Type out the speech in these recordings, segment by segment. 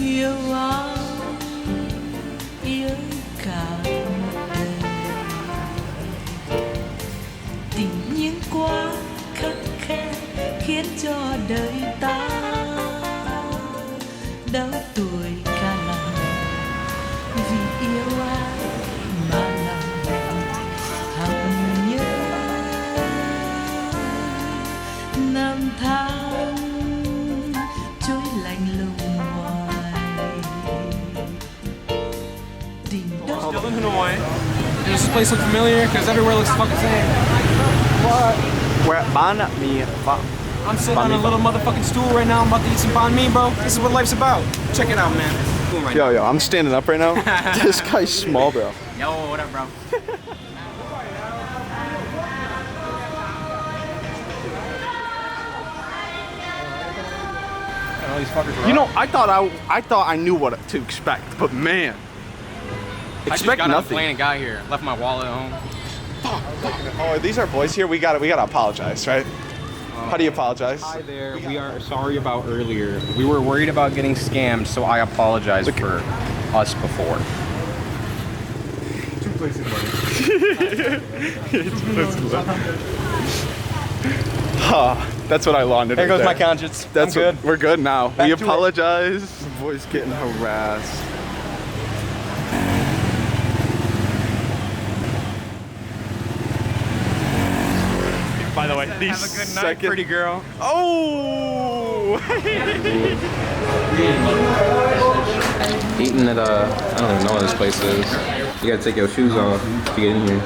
yêu ai yêu cả đời, tình nhiên quá khắc khe khiến cho đời ta đau tuổi cả lòng, vì yêu ai mà lòng thầm nhớ năm tháng trôi lạnh lùng hoài. Still in Hanoi. Does this place look familiar? Because everywhere looks fucking the same. What? We're at Banh Mi. I'm sitting on a little motherfucking stool right now. I'm about to eat some banh mi, bro. This is what life's about. Check it out, man. Yo, I'm standing up right now. This guy's small, bro. Yo, what up, bro? You know, I thought I knew what to expect, but man, I just got on the plane and got here. Left my wallet at home. Oh, are these our boys here? We gotta apologize, right? How do you apologize? Hi there. We are sorry about earlier. We were worried about getting scammed, so I apologize for us before. 2 places money. That's what I laundered. There right goes my conscience. That's I'm good. We're good now. Back we to apologize. The boy's getting harassed. By the way, these Have a good night, pretty girl. Oh! Eating at I don't even know what this place is. You gotta take your shoes off to get in here.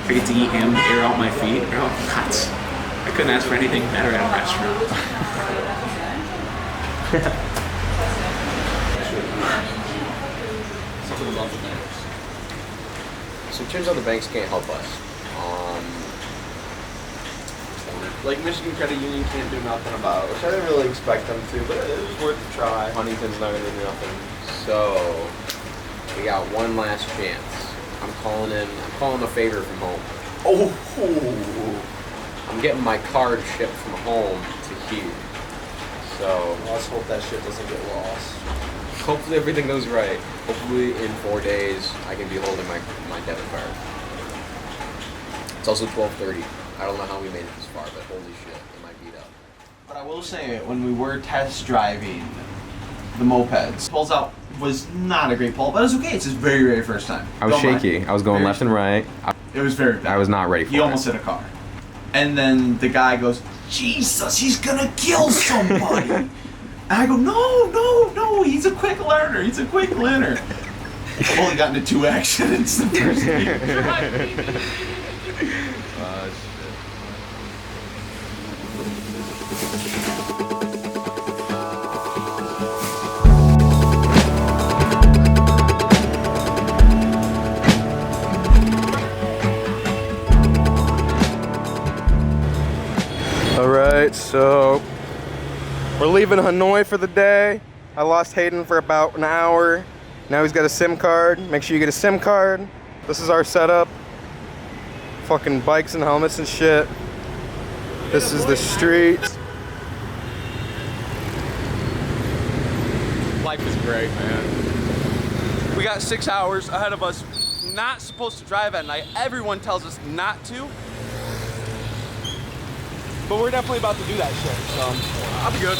I get to eat ham, air out my feet. Oh, nuts. I couldn't ask for anything better at a restaurant. Something about the banks. So it turns out the banks can't help us. Like Michigan Credit Union can't do nothing about it, which I didn't really expect them to, but it was worth a try. Huntington's not gonna do nothing. So we got one last chance. I'm calling a favor from home. Oh, I'm getting my card shipped from home to here. So let's hope that shit doesn't get lost. Hopefully everything goes right. Hopefully in 4 days I can be holding my debit card. It's also 12:30. I don't know how we made it this far, but holy shit, it might beat up. But I will say, when we were test driving the mopeds, pulls out was not a great pull, but it was okay. It's his very, very first time. I was shaky. I was going left and right. It was very bad. I was not ready for it. He almost hit a car. And then the guy goes, Jesus, he's gonna kill somebody. And I go, no, he's a quick learner. He's a quick learner. I've only gotten into 2 accidents the first week. Alright, so we're leaving Hanoi for the day. I lost Hayden for about an hour. Now he's got a SIM card. Make sure you get a SIM card. This is our setup. Fucking bikes and helmets and shit. This is the street. Life is great, man. We got 6 hours ahead of us. Not supposed to drive at night. Everyone tells us not to. But we're definitely about to do that shit, so I'll be good.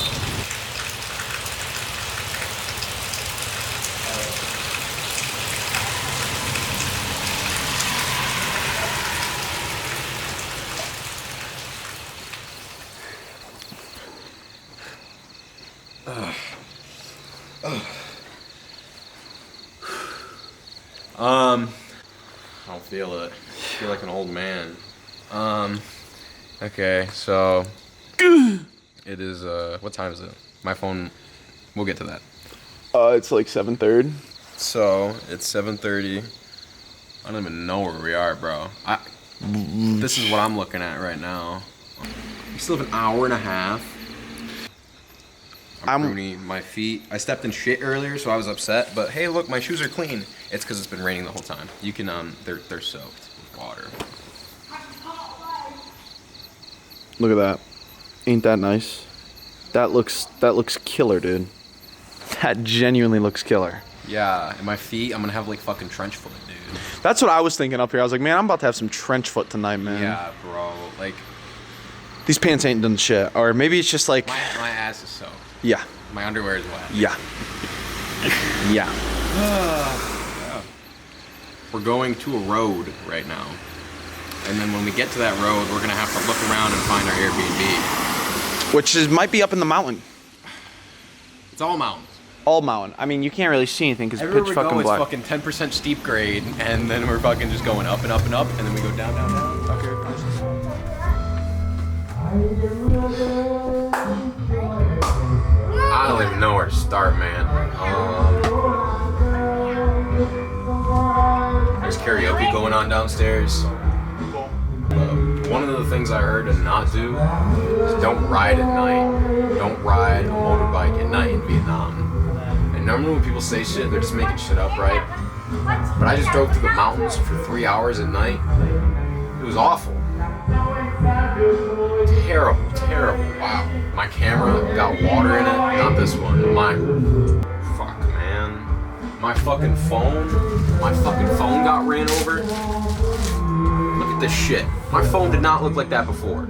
I don't feel it. I feel like an old man. Okay, so it is, what time is it? My phone, we'll get to that. It's like 7:30. So, it's 7:30. I don't even know where we are, bro. This is what I'm looking at right now. We still have an hour and a half. I'm pruning my feet. I stepped in shit earlier, so I was upset. But hey, look, my shoes are clean. It's because it's been raining the whole time. You can, they're soaked with water. Look at that. Ain't that nice? That looks killer, dude. That genuinely looks killer. Yeah, and my feet, I'm gonna have like fucking trench foot, dude. That's what I was thinking up here. I was like, man, I'm about to have some trench foot tonight, man. Yeah, bro. Like, these pants ain't done shit. Or maybe it's just like... my ass is soaked. Yeah. My underwear is wet. Yeah. Yeah. We're going to a road right now. And then when we get to that road, we're gonna have to look around and find our Airbnb. Which might be up in the mountain. It's all mountains. All mountain. I mean, you can't really see anything because it's Everywhere pitch we fucking go, black. it's fucking 10% steep grade, and then we're fucking just going up and up and up, and then we go down, down, down. Okay. I don't even know where to start, man. There's karaoke going on downstairs. One of the things I heard to not do is don't ride at night. Don't ride a motorbike at night in Vietnam. And normally when people say shit, they're just making shit up, right? But I just drove through the mountains for 3 hours at night. It was awful. Terrible, terrible. Wow. My camera got water in it. Not this one. Fuck, man. My fucking phone got ran over. Look at this shit. My phone did not look like that before.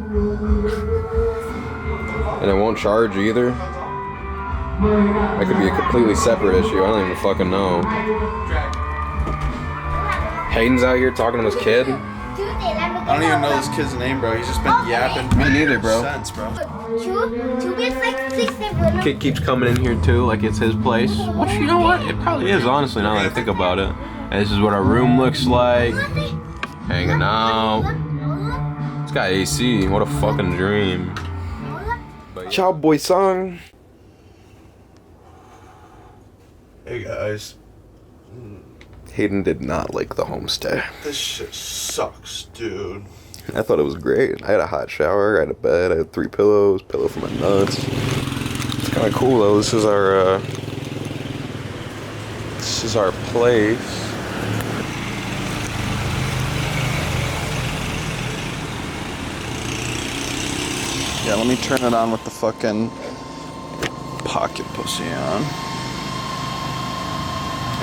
And it won't charge either. That could be a completely separate issue. I don't even fucking know. Hayden's out here talking to his kid. I don't even know this kid's name, bro. He's just been yapping. Me neither, bro. Sense, bro. Kid keeps coming in here too, like it's his place. Which, you know what? It probably is, honestly, now that I think about it. And this is what our room looks like. Hanging out. It's got AC. What a fucking dream. Ciao, boy song. Hey, guys. Hayden did not like the homestay. This shit sucks, dude. I thought it was great. I had a hot shower, I had a bed, I had 3 pillows, pillow for my nuts. It's kind of cool though. This is our place. Yeah, let me turn it on with the fucking pocket pussy on.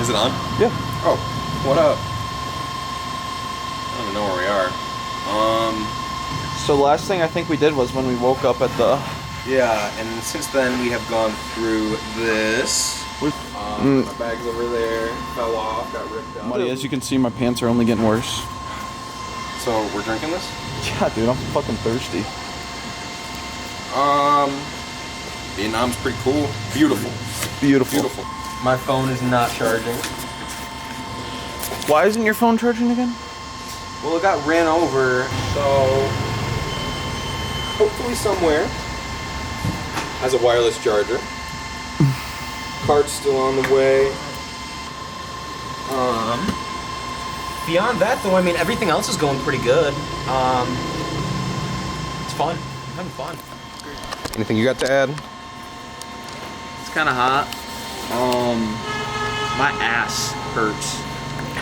Is it on? Yeah. Oh, what up? I don't even know where we are. So the last thing I think we did was when we woke up at the... Yeah, and since then we have gone through this. My bag's over there, fell off, got ripped out. Buddy, as you can see, my pants are only getting worse. So we're drinking this? Yeah, dude, I'm fucking thirsty. Vietnam's pretty cool. Beautiful. Beautiful. Beautiful. My phone is not charging. Why isn't your phone charging again? Well, it got ran over, so hopefully somewhere has a wireless charger. Cart's still on the way. Beyond that, though, I mean, everything else is going pretty good. It's fun. I'm having fun. Anything you got to add? It's kind of hot. My ass hurts.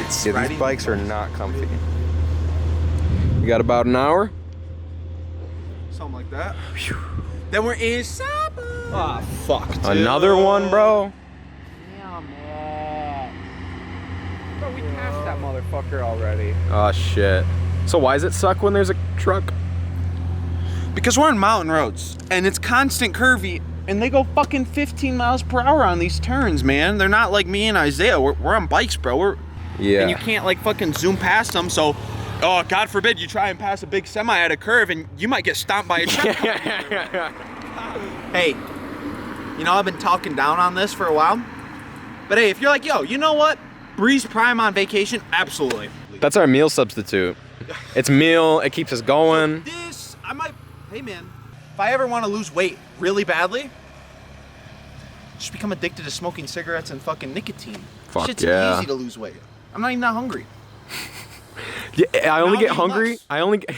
It's Yeah, these bikes are not comfy. You got about an hour? Something like that. Then we're in Sapa. Ah, fuck. Dude. Another one, bro? Yeah, man. Bro, we passed that motherfucker already. Oh, shit. So why does it suck when there's a truck? Because we're on mountain roads, and it's constant curvy, and they go fucking 15 miles per hour on these turns, man. They're not like me and Isaiah. We're on bikes, bro. Yeah. And you can't like fucking zoom past them, so, oh, God forbid you try and pass a big semi at a curve, and you might get stomped by a truck. Hey, you know, I've been talking down on this for a while, but hey, if you're like, yo, you know what? Breeze Prime on vacation? Absolutely. That's our meal substitute. It's meal, it keeps us going. This, hey man, if I ever want to lose weight really badly, just become addicted to smoking cigarettes and fucking nicotine. Fuck Shit's yeah. easy to lose weight. I'm not even that hungry. Yeah, I only Now get eat hungry. less. I only get...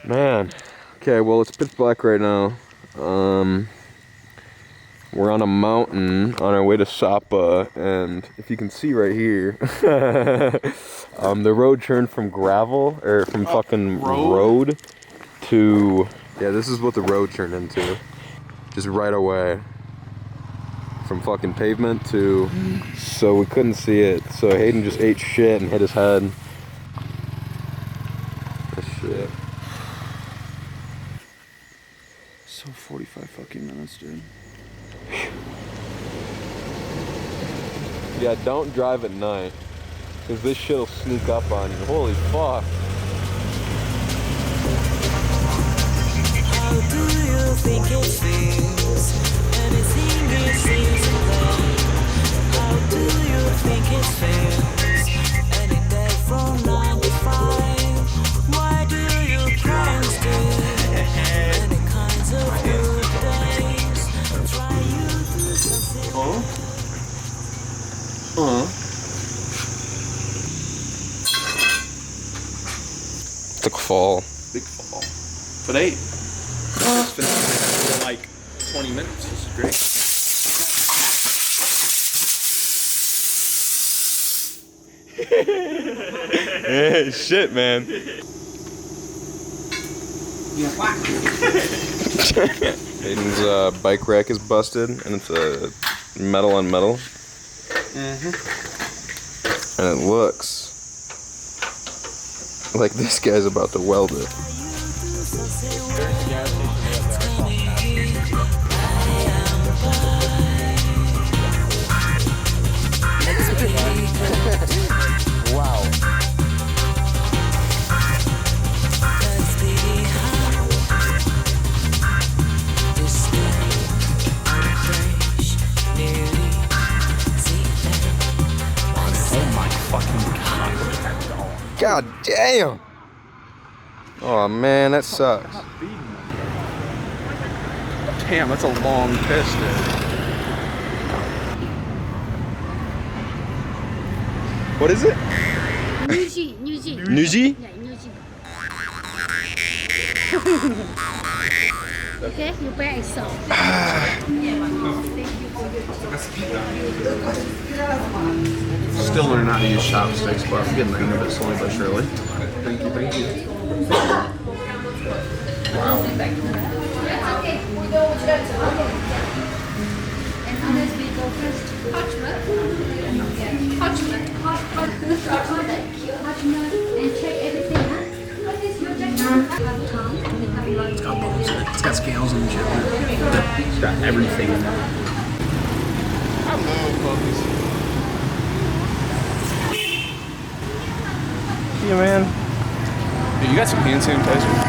Man. Okay, well, it's pitch black right now. We're on a mountain on our way to Sapa, and if you can see right here, the road turned from gravel, or from fucking road to Yeah, this is what the road turned into. Just right away. From fucking pavement to... So we couldn't see it. So Hayden just ate shit and hit his head. That's shit. So 45 fucking minutes, dude. Yeah, don't drive at night. Because this shit'll sneak up on you. Holy fuck. How do you think it feels? Anything is easy there. How do you think it feels? Any day from 9 to 5. Why do you plan still? Any kinds of good days. Try you do something. Took a fall. Big fall. But hey, it's been for like 20 minutes. This is great. Hey, shit, man. Hayden's bike rack is busted, and it's a metal on metal. And it looks like this guy's about to weld it. Wow. God damn! Oh man, that sucks. Damn, that's a long piss, dude. What is it? Nuji. Nuji? Yeah, Nuji. Okay, you bear yourself. Still learning how to use chopsticks, but I'm getting the hang of it slowly but surely. Thank you, thank you. Wow. And others will go first. And check everything. It's got bones in it. It's got scales and shit. It's got everything in it. I love puppies. Yeah, man. Dude, you got some hand sanitizer?